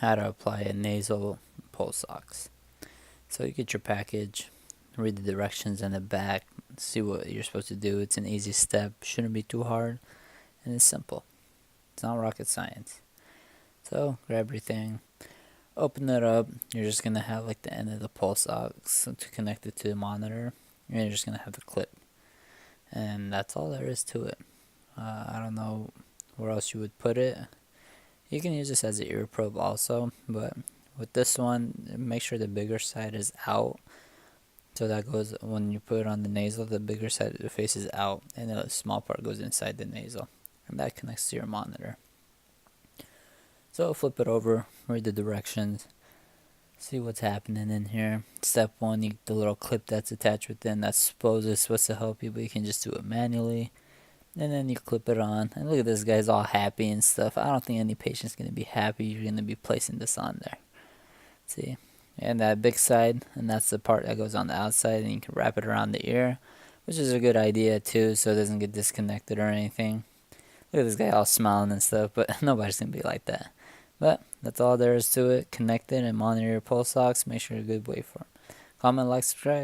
how to apply a nasal pulse ox. So you get your package, read the directions in the back, see what you're supposed to do. It's an easy step, shouldn't be too hard, and it's simple. It's not rocket science. So grab everything, open it up. You're just gonna have like the end of the pulse ox to connect it to the monitor, and you're just gonna have the clip, and that's all there is to it. I don't know where else you would put it. You can use this as an ear probe also, but with this one, make sure the bigger side is out. So that goes, when you put it on the nasal, the bigger side of the face is out, and the small part goes inside the nasal, and that connects to your monitor. So flip it over, read the directions, see what's happening in here. Step 1, you get the little clip that's attached within. That's supposed to help you, but you can just do it manually. And then you clip it on, and look at this guy's all happy and stuff. I don't think any patient's going to be happy you're going to be placing this on there. See? And that big side, and that's the part that goes on the outside, and you can wrap it around the ear, which is a good idea too, so it doesn't get disconnected or anything. Look at this guy all smiling and stuff, but nobody's going to be like that. But that's all there is to it. Connect it and monitor your pulse ox. Make sure you're a good waveform. Comment, like, subscribe.